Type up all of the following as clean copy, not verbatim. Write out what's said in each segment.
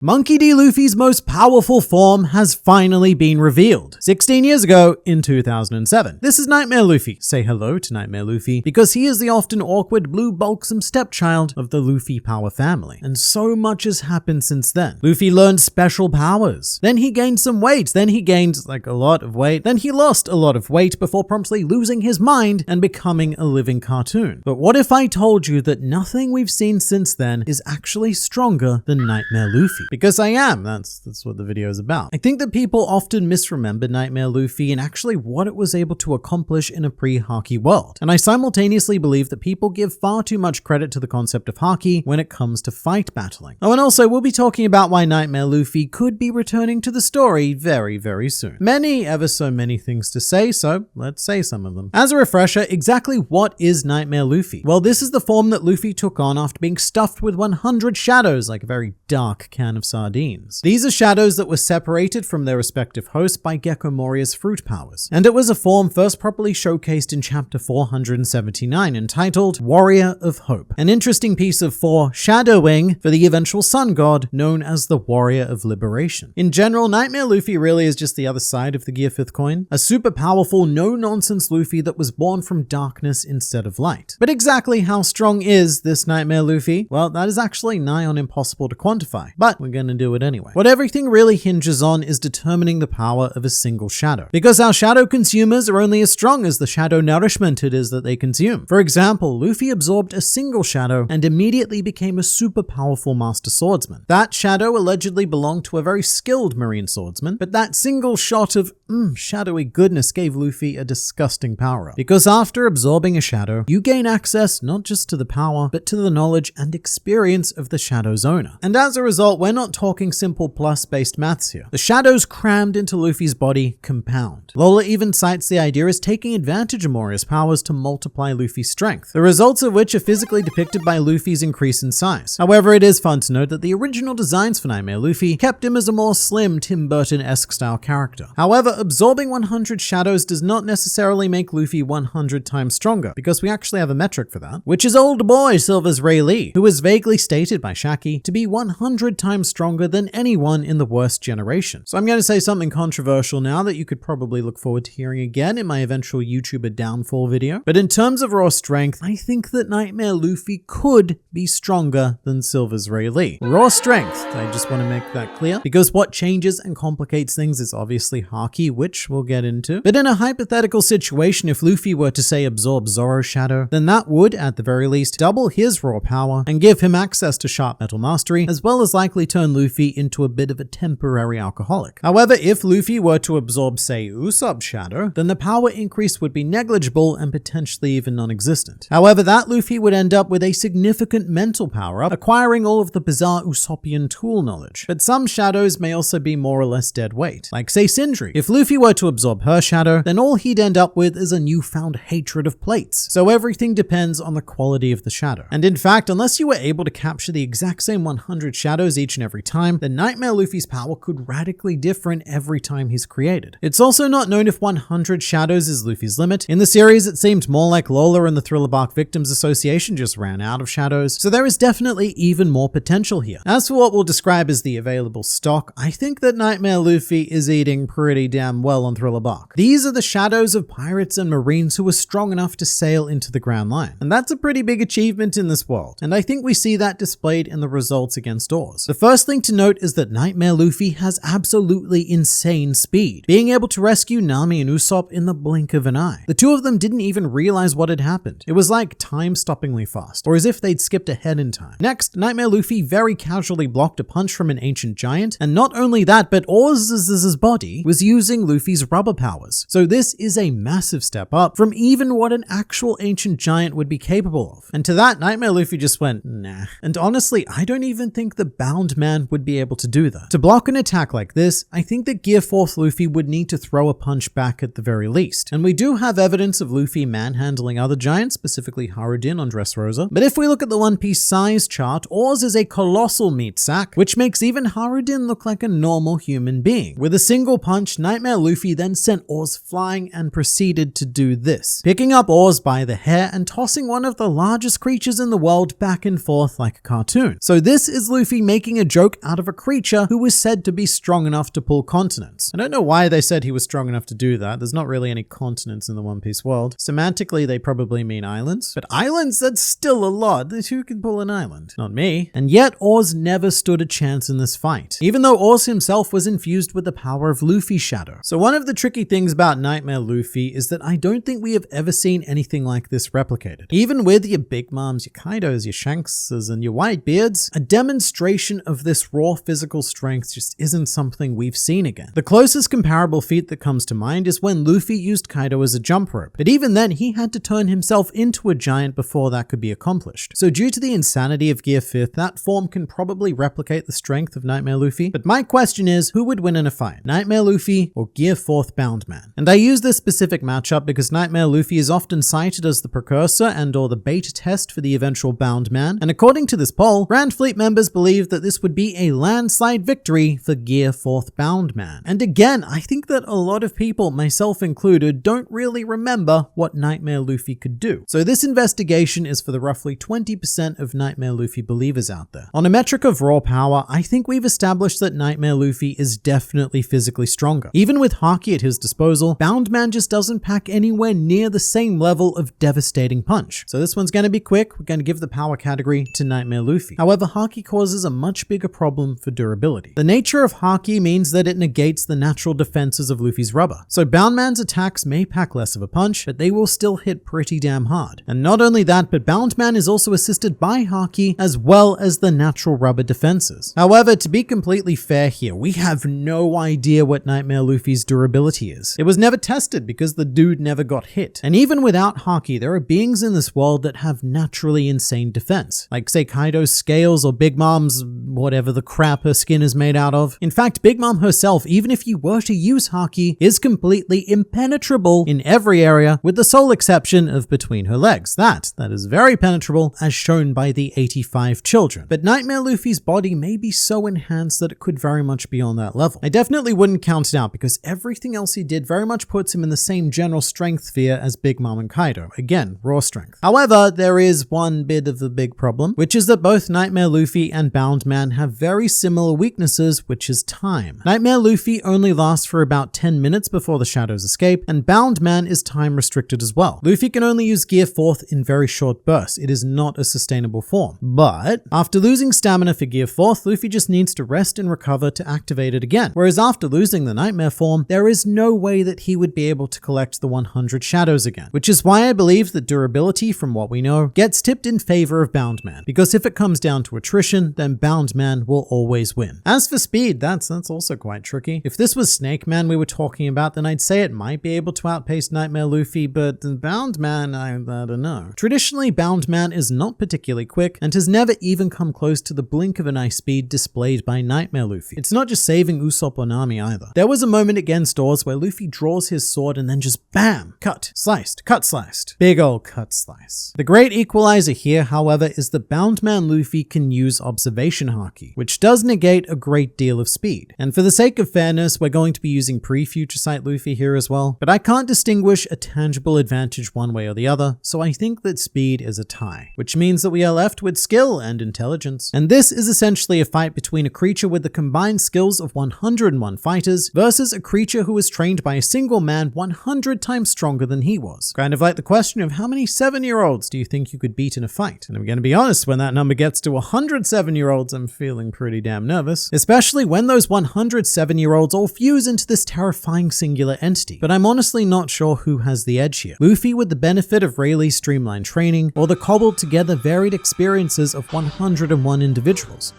Monkey D. Luffy's most powerful form has finally been revealed, 16 years ago in 2007. This is Nightmare Luffy. Say hello to Nightmare Luffy, because he is the often awkward blue bulksome stepchild of the Luffy power family. And so much has happened since then. Luffy learned special powers. Then he gained some weight. Then he gained a lot of weight. Then he lost a lot of weight before promptly losing his mind and becoming a living cartoon. But what if I told you that nothing we've seen since then is actually stronger than Nightmare Luffy? Because I am. That's what the video is about. I think that people often misremember Nightmare Luffy and actually what it was able to accomplish in a pre-Haki world. And I simultaneously believe that people give far too much credit to the concept of Haki when it comes to fight battling. Oh, and also we'll be talking about why Nightmare Luffy could be returning to the story very, very soon. Ever so many things to say, so let's say some of them. As a refresher, exactly what is Nightmare Luffy? Well, this is the form that Luffy took on after being stuffed with 100 shadows, like a very dark can of sardines. These are shadows that were separated from their respective hosts by Gecko Moria's fruit powers. And it was a form first properly showcased in chapter 479, entitled Warrior of Hope. An interesting piece of foreshadowing for the eventual sun god known as the Warrior of Liberation. In general, Nightmare Luffy really is just the other side of the Gear 5th coin. A super powerful, no-nonsense Luffy that was born from darkness instead of light. But exactly how strong is this Nightmare Luffy? Well, that is actually nigh on impossible to quantify, but we're gonna do it anyway. What everything really hinges on is determining the power of a single shadow. Because our shadow consumers are only as strong as the shadow nourishment it is that they consume. For example, Luffy absorbed a single shadow and immediately became a super powerful master swordsman. That shadow allegedly belonged to a very skilled marine swordsman, but that single shot of shadowy goodness gave Luffy a disgusting power-up. Because after absorbing a shadow, you gain access not just to the power, but to the knowledge and experience of the shadow's owner. And as a result, we're not talking simple plus-based maths here. The shadows crammed into Luffy's body compound. Lola even cites the idea as taking advantage of Moria's powers to multiply Luffy's strength, the results of which are physically depicted by Luffy's increase in size. However, it is fun to note that the original designs for Nightmare Luffy kept him as a more slim Tim Burton-esque style character. However, absorbing 100 shadows does not necessarily make Luffy 100 times stronger, because we actually have a metric for that, which is old boy Silver's Rayleigh, who was vaguely stated by Shaki to be 100 times stronger than anyone in the worst generation. So I'm going to say something controversial now that you could probably look forward to hearing again in my eventual YouTuber downfall video. But in terms of raw strength, I think that Nightmare Luffy could be stronger than Silver's Rayleigh. Raw strength, I just want to make that clear, because what changes and complicates things is obviously Haki, which we'll get into. But in a hypothetical situation, if Luffy were to say absorb Zoro's shadow, then that would, at the very least, double his raw power and give him access to sharp metal mastery, as well as likely turn Luffy into a bit of a temporary alcoholic. However, if Luffy were to absorb, say, Usopp's shadow, then the power increase would be negligible and potentially even non-existent. However, that Luffy would end up with a significant mental power-up, acquiring all of the bizarre Usoppian tool knowledge. But some shadows may also be more or less dead weight, like say Sindri. If Luffy were to absorb her shadow, then all he'd end up with is a newfound hatred of plates. So everything depends on the quality of the shadow. And in fact, unless you were able to capture the exact same 100 shadows each and every time, then Nightmare Luffy's power could radically differ every time he's created. It's also not known if 100 shadows is Luffy's limit. In the series, it seemed more like Lola and the Thriller Bark Victims Association just ran out of shadows, so there is definitely even more potential here. As for what we'll describe as the available stock, I think that Nightmare Luffy is eating pretty damn well on Thriller Bark. These are the shadows of pirates and marines who were strong enough to sail into the Grand Line. And that's a pretty big achievement in this world, and I think we see that displayed in the results against Oars. The first thing to note is that Nightmare Luffy has absolutely insane speed, being able to rescue Nami and Usopp in the blink of an eye. The two of them didn't even realize what had happened. It was like time-stoppingly fast, or as if they'd skipped ahead in time. Next, Nightmare Luffy very casually blocked a punch from an ancient giant, and not only that, but Oars' body was using Luffy's rubber powers. So this is a massive step up from even what an actual ancient giant would be capable of. And to that, Nightmare Luffy just went, nah. And honestly, I don't even think the Bound Man would be able to do that. To block an attack like this, I think that Gear 4th Luffy would need to throw a punch back at the very least. And we do have evidence of Luffy manhandling other giants, specifically Harudin on Dressrosa. But if we look at the One Piece size chart, Oars is a colossal meat sack, which makes even Harudin look like a normal human being. With a single punch, Nightmare Luffy then sent Oars flying and proceeded to do this, picking up Oars by the hair and tossing one of the largest creatures in the world back and forth like a cartoon. So this is Luffy making a joke out of a creature who was said to be strong enough to pull continents. I don't know why they said he was strong enough to do that. There's not really any continents in the One Piece world. Semantically, they probably mean islands. But islands, that's still a lot. Who can pull an island? Not me. And yet, Oars never stood a chance in this fight, even though Oars himself was infused with the power of Luffy's shadow. So one of the tricky things about Nightmare Luffy is that I don't think we have ever seen anything like this replicated. Even with your Big Moms, your Kaidos, your Shankses, and your Whitebeards, a demonstration of this raw physical strength just isn't something we've seen again. The closest comparable feat that comes to mind is when Luffy used Kaido as a jump rope, but even then he had to turn himself into a giant before that could be accomplished. So due to the insanity of Gear 5th, that form can probably replicate the strength of Nightmare Luffy. But my question is, who would win in a fight? Nightmare Luffy or Gear 4th Bound Man? And I use this specific matchup because Nightmare Luffy is often cited as the precursor and or the beta test for the eventual Bound Man, and according to this poll, Grand Fleet members believe that this would be a landslide victory for Gear 4th Bound Man. And again, I think that a lot of people, myself included, don't really remember what Nightmare Luffy could do. So this investigation is for the roughly 20% of Nightmare Luffy believers out there. On a metric of raw power, I think we've established that Nightmare Luffy is definitely physically stronger. Even with Haki at his disposal, Bound Man just doesn't pack anywhere near the same level of devastating punch. So this one's going to be quick. We're going to give the power category to Nightmare Luffy. However, Haki causes a much bigger problem for durability. The nature of Haki means that it negates the natural defenses of Luffy's rubber. So Bound Man's attacks may pack less of a punch, but they will still hit pretty damn hard. And not only that, but Bound Man is also assisted by Haki as well as the natural rubber defenses. However, to be completely fair here, we have no idea what Nightmare Luffy's durability is. It was never tested because the dude never got hit. And even without Haki, there are beings in this world that have naturally insane defense, like say Kaido's scales or Big Mom's whatever the crap her skin is made out of. In fact, Big Mom herself, even if you were to use Haki, is completely impenetrable in every area with the sole exception of between her legs. That is very penetrable as shown by the 85 children. But Nightmare Luffy's body may be so enhanced that it could very much be on that level. I definitely wouldn't count it out because everything else he did very much puts him in the same general strength sphere as Big Mom and Kaido. Again, raw strength. However, there is one bit of the big problem, which is that both Nightmare Luffy and Bound Man have very similar weaknesses, which is time. Nightmare Luffy only lasts for about 10 minutes before the shadows escape, and Bound Man is time restricted as well. Luffy can only use Gear 4th in very short bursts. It is not a sustainable form. But after losing stamina for Gear 4th, Luffy just needs to rest and recover to activate it again. Whereas after losing the Nightmare form, there is no way that he would be able to collect the 100 shadows again. Which is why I believe that durability, from what we know, gets tipped in favor of Bound Man. Because if it comes down to attrition, then Bound Man will always win. As for speed, that's also quite tricky. If this was Snake Man we were talking about, then I'd say it might be able to outpace Nightmare Luffy, but Bound Man, I don't know. Traditionally, Bound Man is not particularly quick and has never even come close to the blink of an eye speed displayed by Nightmare Luffy. It's not just saving Usopp or Nami either. There was a moment against Oars where Luffy draws his sword and then just BAM! Cut, sliced, cut, sliced. Big ol' cut slice. The great equalizer here, however, is that Bound Man Luffy can use observation Haki, which does negate a great deal of speed. And for the sake of fairness, we're going to be using pre-Future Sight Luffy here as well, but I can't distinguish a tangible advantage one way or the other, so I think that speed is a tie, which means that we are left with skill and intelligence. And this is essentially a fight between a creature with the combined skills of 101 fighters versus a creature who was trained by a single man 100 times stronger than he was. Kind of like the question of how many 7-year-olds do you think you could beat in a fight? And I'm going to be honest, when that number gets to 100 7-year-olds, I'm feeling pretty damn nervous, especially when those 100 7-year-olds all fuse into this terrifying singular entity. But I'm honestly not sure who has the edge here. Luffy with the benefit of Rayleigh's streamlined training, or the cobbled together varied experiences of 101 individuals.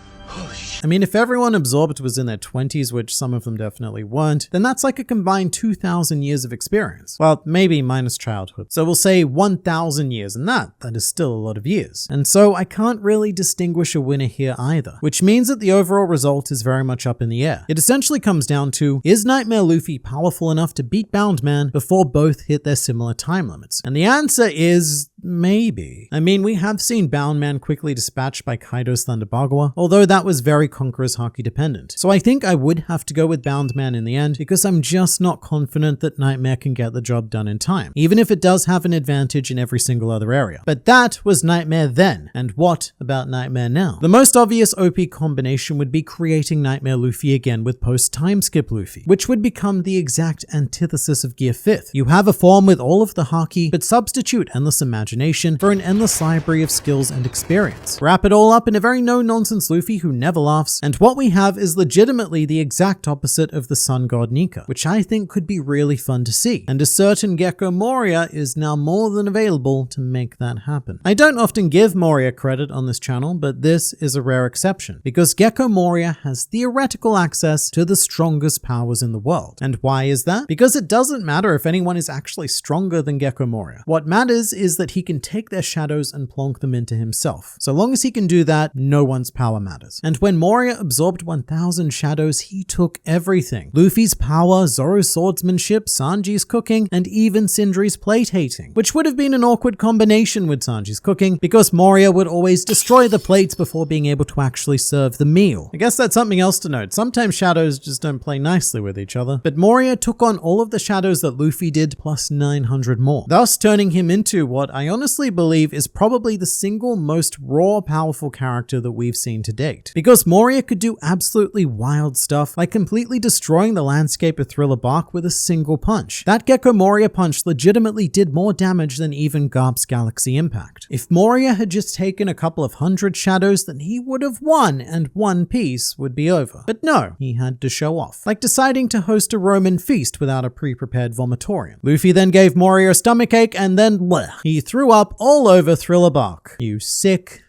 I mean, if everyone absorbed was in their 20s, which some of them definitely weren't, then that's like a combined 2,000 years of experience. Well, maybe minus childhood. So we'll say 1,000 years, and that is still a lot of years. And so I can't really distinguish a winner here either, which means that the overall result is very much up in the air. It essentially comes down to, is Nightmare Luffy powerful enough to beat Bound Man before both hit their similar time limits? And the answer is maybe. I mean, we have seen Bound Man quickly dispatched by Kaido's Thunder Bagua, although that was very Conqueror's Haki dependent. So I think I would have to go with Bound Man in the end, because I'm just not confident that Nightmare can get the job done in time, even if it does have an advantage in every single other area. But that was Nightmare then, and what about Nightmare now? The most obvious OP combination would be creating Nightmare Luffy again with post-time skip Luffy, which would become the exact antithesis of Gear 5th. You have a form with all of the Haki, but substitute endless imagination for an endless library of skills and experience. Wrap it all up in a very no-nonsense Luffy who never laughs, and what we have is legitimately the exact opposite of the Sun God Nika, which I think could be really fun to see, and a certain Gecko Moria is now more than available to make that happen. I don't often give Moria credit on this channel, but this is a rare exception, because Gecko Moria has theoretical access to the strongest powers in the world. And why is that? Because it doesn't matter if anyone is actually stronger than Gecko Moria. What matters is that he can take their shadows and plonk them into himself. So long as he can do that, no one's power matters. And when Moria absorbed 1000 shadows, he took everything. Luffy's power, Zoro's swordsmanship, Sanji's cooking, and even Sindri's plate hating, which would have been an awkward combination with Sanji's cooking, because Moria would always destroy the plates before being able to actually serve the meal. I guess that's something else to note. Sometimes shadows just don't play nicely with each other. But Moria took on all of the shadows that Luffy did plus 900 more, thus turning him into what I honestly believe is probably the single most raw, powerful character that we've seen to date. Because Moria could do absolutely wild stuff, like completely destroying the landscape of Thriller Bark with a single punch. That Gecko Moria punch legitimately did more damage than even Garp's Galaxy Impact. If Moria had just taken a couple of 100 shadows, then he would have won and One Piece would be over. But no, he had to show off, like deciding to host a Roman feast without a pre-prepared vomitorium. Luffy then gave Moria a stomachache and then bleh, he threw up all over Thriller Bark. You sick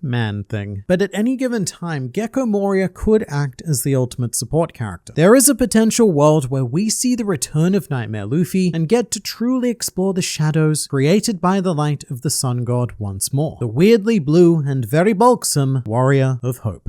man thing. But at any given time, Gecko Moria could act as the ultimate support character. There is a potential world where we see the return of Nightmare Luffy and get to truly explore the shadows created by the light of the Sun God once more. The weirdly blue and very bulksome Warrior of Hope.